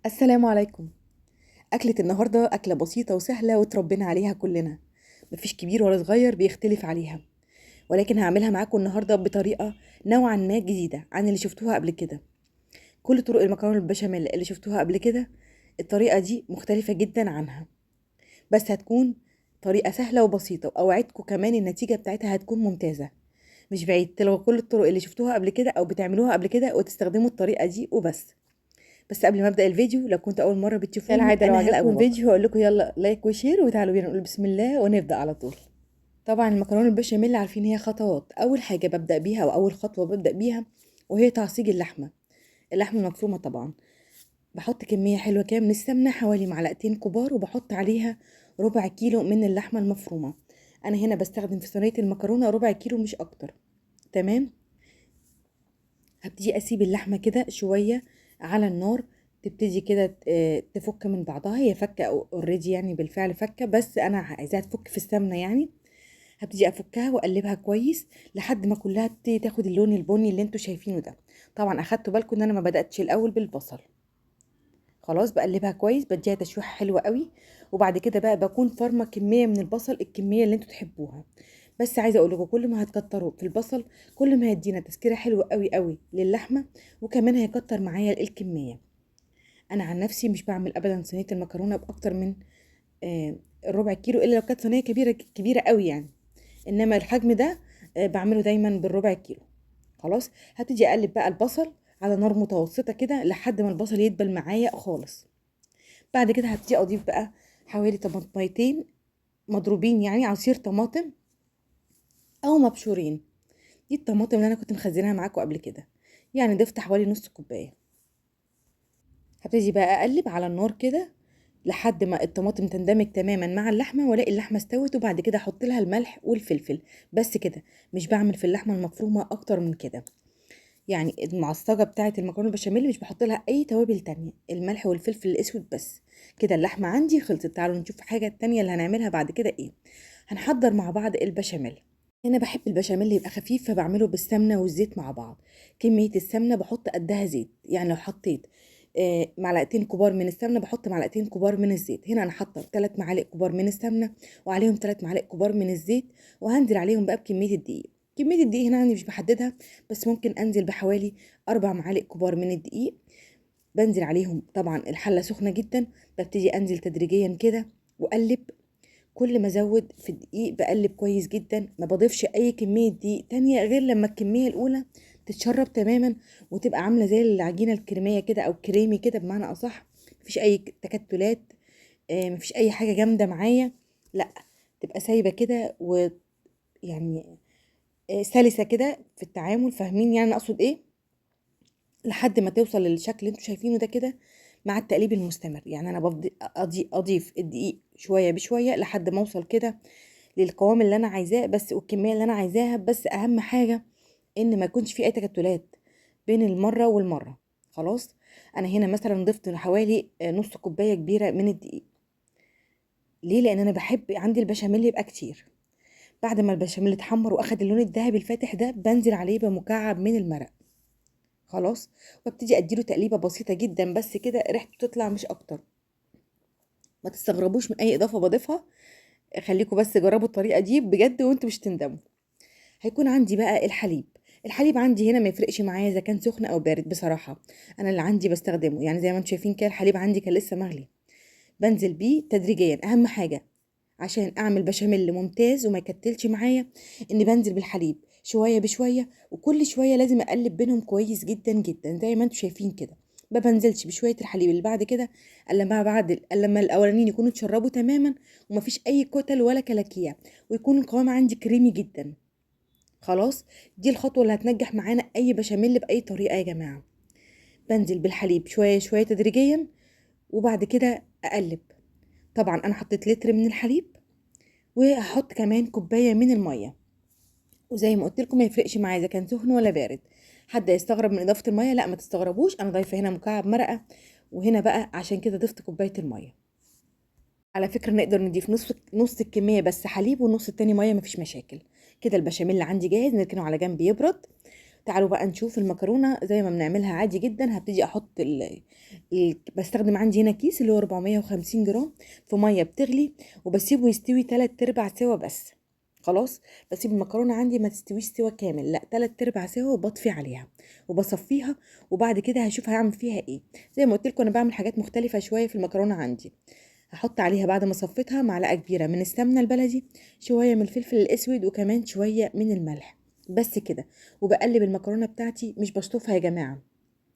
السلام عليكم. أكلة النهاردة أكلة بسيطة وسهلة وتربينا عليها كلنا. مفيش كبير ولا صغير بيختلف عليها، ولكن هعملها معاكم النهاردة بطريقة نوعا ما جديدة عن اللي شفتوها قبل كده. كل طرق المكرونة البشاميل اللي شفتوها قبل كده، الطريقة دي مختلفة جدا عنها، بس هتكون طريقة سهلة وبسيطة، وأوعدكم كمان النتيجة بتاعتها هتكون ممتازة. مش بعيد تلغوا كل الطرق اللي شفتوها قبل كده أو بتعملوها قبل كده وتستخدموا الطريقة دي وبس. بس قبل ما ابدا الفيديو، لو كنت اول مره بتشوفوني، كالعادة لو انا عجبكم هلا الفيديو الفيديو هقول لكم يلا لايك وشير، وتعالوا بينا نقول بسم الله ونبدا على طول. طبعا المكرونه البشاميل عارفين هي خطوات. اول حاجه ببدا بيها واول خطوه ببدا بيها وهي تعصيج اللحمه المفرومه. طبعا بحط كميه حلوه كده من السمنه، حوالي معلقتين كبار، وبحط عليها ربع كيلو من اللحمه المفرومه. انا هنا بستخدم في صينيه المكرونه ربع كيلو مش اكتر. تمام. هبتدي اسيب اللحمه كده شويه على النار، تبتدي كده تفك من بعضها. هي فكه اوريدي يعني، بالفعل فكه، بس انا عايزاها تفك في السمنه يعني. هبتدي افكها واقلبها كويس لحد ما كلها تبتدي تاخد اللون البني اللي انتوا شايفينه ده. طبعا اخدتوا بالكم ان انا ما بداتش الاول بالبصل. خلاص بقلبها كويس، بديها تشويحه حلوه قوي، وبعد كده بقى بكون فارمه كميه من البصل، الكميه اللي انتوا تحبوها. بس عايزه اقول لكم كل ما هتكتروا في البصل، كل ما هيدينا تسكيره حلوه قوي قوي للحمه، وكمان هيكتر معايا الكميه. انا عن نفسي مش بعمل ابدا صينيه المكرونه باكتر من آه الربع كيلو، الا لو كانت صينيه كبيره كبيره قوي يعني. انما الحجم ده بعمله دايما بالربع كيلو. خلاص هبتدي اقلب بقى البصل على نار متوسطه كده لحد ما البصل يدبل معايا خالص. بعد كده هبتدي اضيف بقى حوالي طماطميتين مضروبين، يعني عصير طماطم او مبشورين. دي الطماطم اللي انا كنت مخزناها معاكم قبل كده، يعني ضفت حوالي نص كوبايه. هبتدي بقى اقلب على النار كده لحد ما الطماطم تندمج تماما مع اللحمه، والاقي اللحمه استوت، وبعد كده احط لها الملح والفلفل. بس كده، مش بعمل في اللحمه المفرومه اكتر من كده. يعني المعصجه بتاعه المكرونه البشاميل مش بحط لها اي توابل تانية، الملح والفلفل الاسود بس. كده اللحمه عندي خلصت. تعالوا نشوف حاجه تانية اللي هنعملها بعد كده ايه. هنحضر مع بعض البشاميل. انا بحب البشاميل يبقى خفيف، فبعمله بالسمنه والزيت مع بعض. كميه السمنه بحط قدها زيت، يعني لو حطيت معلقتين كبار من السمنه بحط معلقتين كبار من الزيت. هنا انا حاطه 3 معالق كبار من السمنه وعليهم 3 معالق كبار من الزيت، وهنزل عليهم بقى بكميه الدقيق. كميه الدقيق هنا عندي مش بحددها، بس ممكن انزل بحوالي 4 معالق كبار من الدقيق. بنزل عليهم طبعا الحله سخنه جدا، ببتدي انزل تدريجيا كده واقلب. كل ما ازود في الدقيق بقلب كويس جدا، ما بضيفش اي كميه دقيق تانية غير لما الكميه الاولى تتشرب تماما وتبقى عامله زي العجينه الكريميه كده او كريمي كده بمعنى اصح. مفيش اي تكتلات، مفيش اي حاجه جامده معايا، لا، تبقى سايبه كده ويعني سلسه كده في التعامل. فاهمين يعني انا اقصد ايه؟ لحد ما توصل للشكل اللي انتوا شايفينه ده كده، مع التقليب المستمر. يعني انا بفضل اضيف الدقيق شويه بشويه لحد ما اوصل كده للقوام اللي انا عايزاه بس، والكميه اللي انا عايزاها بس. اهم حاجه ان ما يكونش في اي تكتلات بين المره والمره. خلاص. انا هنا مثلا ضفت حوالي نص كوبايه كبيره من الدقيق. ليه؟ لان انا بحب عندي البشاميل يبقى كتير. بعد ما البشاميل اتحمر واخد اللون الذهبي الفاتح ده، بنزل عليه بمكعب من المرق. خلاص. وابتدي اديله تقليبه بسيطه جدا بس كده، ريحته تطلع مش اكتر. ما تستغربوش من اي اضافه بضيفها، خليكم بس جربوا الطريقه دي بجد وانتوا مش تندموا. هيكون عندي بقى الحليب. الحليب عندي هنا ما يفرقش معايا اذا كان سخن او بارد بصراحه. انا اللي عندي بستخدمه، يعني زي ما انتم شايفين كده الحليب عندي كان لسه مغلي. بنزل بيه تدريجيا. اهم حاجه عشان اعمل بشاميل ممتاز وما يكتلش معايا، اني بنزل بالحليب شويه بشويه، وكل شويه لازم اقلب بينهم كويس جدا جدا زي ما انتم شايفين كده. ما بنزلش بشويه الحليب اللي بعد كده الا لما الاولانيين يكونوا اتشربوا تماما ومفيش اي كتل ولا كلاكيع، ويكون القوام عندي كريمي جدا. خلاص. دي الخطوه اللي هتنجح معانا اي بشاميل باي طريقه يا جماعه. بنزل بالحليب شويه شويه تدريجيا، وبعد كده اقلب. طبعا انا حطيت لتر من الحليب، وهحط كمان كوبايه من الميه. وزي ما قلت لكم ما يفرقش معايا اذا كان سخن ولا بارد. حد يستغرب من اضافه الميه؟ لا، ما تستغربوش، انا ضايفه هنا مكعب مرقه، وهنا بقى عشان كده ضفت كوبايه الميه. على فكره نقدر نضيف نص الكميه بس حليب والنص التاني ميه، مفيش مشاكل. كده البشاميل اللي عندي جاهز، نركنه على جنب يبرد. تعالوا بقى نشوف المكرونه زي ما بنعملها عادي جدا. هبتدي احط بستخدم عندي هنا كيس اللي هو 450 جرام في ميه بتغلي، وبسيبه يستوي 3 ارباع سوا بس. خلاص، بسيب المكرونه عندي ما تستويش سوا كامل، لا 3 ارباع سوا، وبطفي عليها وبصفيها. وبعد كده هشوف هعمل فيها ايه. زي ما قلت لكم انا بعمل حاجات مختلفه شويه في المكرونه عندي. هحط عليها بعد ما صفيتها معلقه كبيره من السمنه البلدي، شويه من الفلفل الاسود، وكمان شويه من الملح. بس كده. وبقلب المكرونه بتاعتي، مش بشطفها يا جماعه.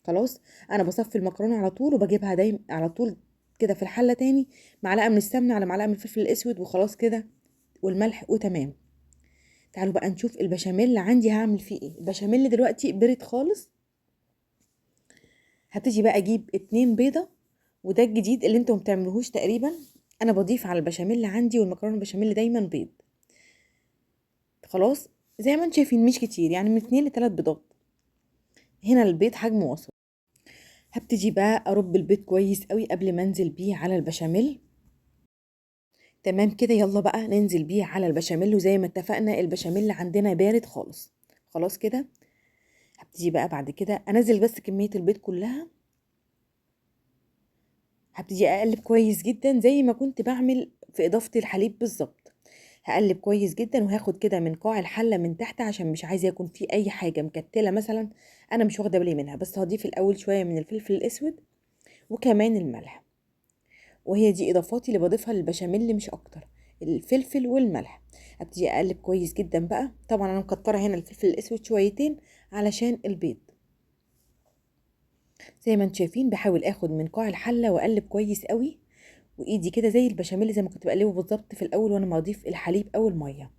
خلاص. انا بصفي المكرونه على طول وبجيبها دايما على طول كده في الحله تاني، معلقه من السمنه على معلقه من الفلفل الاسود وخلاص كده، والملح وتمام. تعالوا بقى نشوف البشاميل اللي عندي هعمل فيه ايه. البشاميل اللي دلوقتي برد خالص. هبتدي بقى اجيب 2 بيضه، وده الجديد اللي انتم بتعملوهوش تقريبا. انا بضيف على البشاميل اللي عندي والمكرونه البشاميل دايما بيض. خلاص. زي ما انتم شايفين مش كتير، يعني من 2 ل3 بيضات. هنا البيض حجمه وسط. هبتدي بقى ارب البيض كويس قوي قبل ما انزل بيه على البشاميل. تمام كده. يلا بقى ننزل بيه على البشاميل، وزي ما اتفقنا البشاميل عندنا بارد خالص. خلاص كده. هبتدي بقى بعد كده انزل بس كمية البيض كلها. هبتدي اقلب كويس جدا زي ما كنت بعمل في اضافة الحليب بالظبط. هقلب كويس جدا، وهاخد كده من قاع الحلة من تحت عشان مش عايزة يكون في اي حاجة مكتلة مثلا. انا مش واخدة بالي منها، بس هضيف الاول شوية من الفلفل الاسود وكمان الملح. وهي دي اضافاتي اللي بضيفها للبشاميل مش اكتر، الفلفل والملح. ابتدي اقلب كويس جدا بقى. طبعا انا مكتره هنا الفلفل الاسود شويتين علشان البيض. زي ما انتم شايفين بحاول اخد من قاع الحله واقلب كويس قوي، وايدي كده زي البشاميل زي ما كنت بقلبه بالظبط في الاول وانا ما اضيف الحليب او الميه،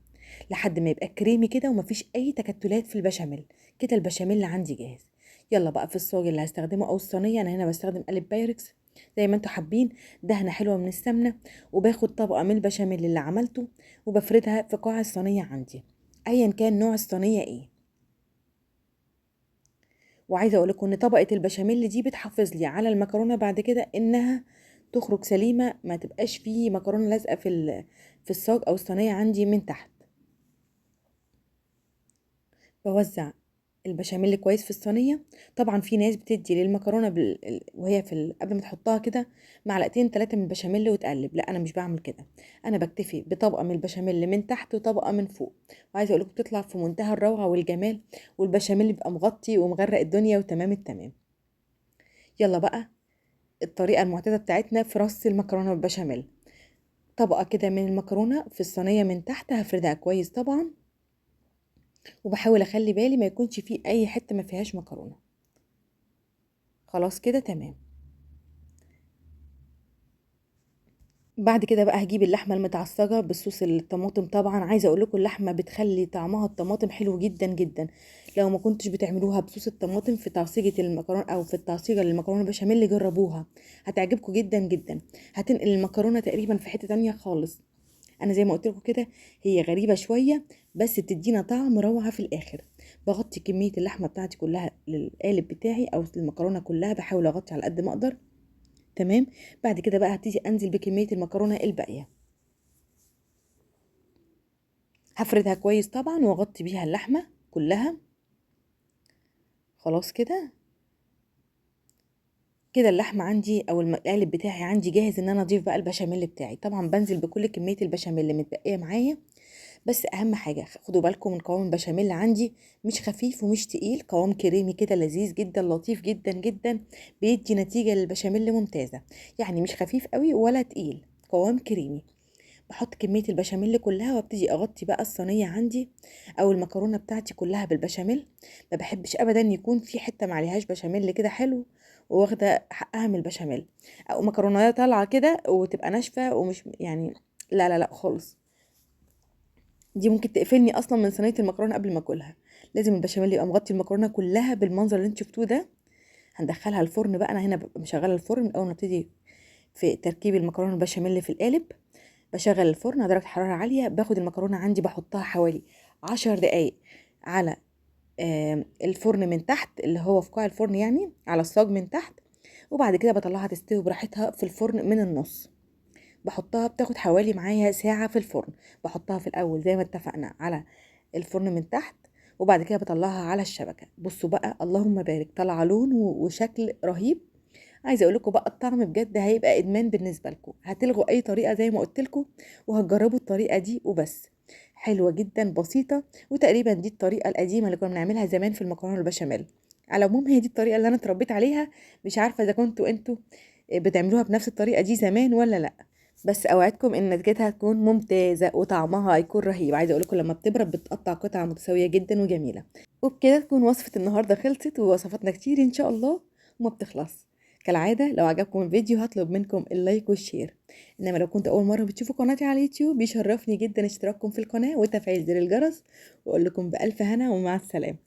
لحد ما يبقى كريمي كده ومفيش اي تكتلات في البشاميل. كده البشاميل عندي جاهز. يلا بقى في الصاج اللي هستخدمه او الصينيه، انا هنا بستخدم قالب بايركس زي ما انتوا حابين. دهنه حلوه من السمنه، وباخد طبقه من البشاميل اللي عملته وبفردها في قاع الصينيه عندي، ايا كان نوع الصينيه ايه. وعايزه اقول لكم ان طبقه البشاميل دي بتحافظ لي على المكرونه بعد كده انها تخرج سليمه، ما تبقاش فيه مكرونه لازقه في الصاج او الصينيه عندي من تحت. بوزع البشاميل كويس في الصينيه. طبعا في ناس بتدي للمكرونه وهي قبل ما تحطها كده معلقتين 3 من البشاميل وتقلب. لا انا مش بعمل كده. انا بكتفي بطبقه من البشاميل من تحت وطبقه من فوق. وعايزه اقول لكم بتطلع في منتهى الروعه والجمال، والبشاميل بيبقى مغطي ومغرق الدنيا وتمام التمام. يلا بقى الطريقه المعتاده بتاعتنا في رص المكرونه بالبشاميل. طبقه كده من المكرونه في الصينيه من تحت هفردها كويس طبعا، وبحاول اخلي بالي ما يكونش فيه اي حته ما فيهاش مكرونه. خلاص كده تمام. بعد كده بقى هجيب اللحمه المتعصجه بالصوص الطماطم. طبعا عايزه اقول لكم اللحمه بتخلي طعمها الطماطم حلو جدا جدا. لو ما كنتش بتعملوها بصوص الطماطم في تعصيجه المكرونه او في التعصيجه للمكرونه بشاميل، جربوها هتعجبكم جدا جدا. هتنقل المكرونه تقريبا في حته تانية خالص. انا زي ما قلت لكم كده هي غريبه شويه، بس بتدينا طعم روعه في الاخر. بغطي كميه اللحمه بتاعتي كلها للقالب بتاعي او المكرونه كلها، بحاول اغطي على قد ما اقدر. تمام. بعد كده بقى هبتدي انزل بكميه المكرونه الباقيه. هفردها كويس طبعا واغطي بيها اللحمه كلها. خلاص كده. كده اللحمه عندي او القالب بتاعي عندي جاهز ان انا اضيف بقى البشاميل بتاعي. طبعا بنزل بكل كميه البشاميل اللي متبقيه معايا. بس اهم حاجه خدوا بالكم من قوام البشاميل عندي، مش خفيف ومش تقيل، قوام كريمي كده لذيذ جدا لطيف جدا جدا، بيدي نتيجه للبشاميل ممتازه. يعني مش خفيف قوي ولا تقيل، قوام كريمي. بحط كميه البشاميل كلها وابتدي اغطي بقى الصينيه عندي او المكرونه بتاعتي كلها بالبشاميل. ما بحبش ابدا يكون في حته ما عليهاش بشاميل كده حلو واخده حقها من البشاميل، او مكرونه طالعه كده وتبقى ناشفه ومش يعني. لا لا لا خالص. دي ممكن تقفلني اصلا من صينيه المكرونه قبل ما اكلها. لازم البشاميل يبقى مغطي المكرونه كلها بالمنظر اللي انتوا شفتوه ده. هندخلها الفرن بقى. انا هنا ببقى مشغله الفرن من اول ما ابتدي في تركيب المكرونه البشاميل في القالب. بشغل الفرن على درجه حراره عاليه. باخد المكرونه عندي بحطها حوالي 10 دقايق على الفرن من تحت، اللي هو في قاع الفرن يعني على الصاج من تحت. وبعد كده بطلعها تستوي براحتها في الفرن من النص. بحطها بتاخد حوالي معايا ساعة في الفرن. بحطها في الأول زي ما اتفقنا على الفرن من تحت، وبعد كده بطلعها على الشبكه. بصوا بقى اللهم بارك، طالعه لون وشكل رهيب. عايزه اقول لكم بقى الطعم بجد هيبقى ادمان بالنسبه لكم، هتلغوا اي طريقه زي ما قلت لكم وهتجربوا الطريقه دي وبس. حلوه جدا بسيطه، وتقريبا دي الطريقه القديمه اللي كنا بنعملها زمان في المكرونه البشاميل. على العموم هي دي الطريقه اللي انا اتربيت عليها، مش عارفه اذا كنتوا انتوا بتعملوها بنفس الطريقه دي زمان ولا لا. بس اوعدكم ان نتيجتها هتكون ممتازه وطعمها هيكون رهيب. عايزه اقول لكم لما بتبرد بتقطع قطع متساويه جدا وجميله. وبكده تكون وصفه النهارده خلصت، ووصفاتنا كتير ان شاء الله وما بتخلص. كالعادة لو عجبكم الفيديو هطلب منكم اللايك والشير. انما لو كنت اول مرة بتشوفوا قناتي على اليوتيوب بيشرفني جدا اشتراككم في القناة وتفعيل زر الجرس، واقول لكم بألف هنا ومع السلامة.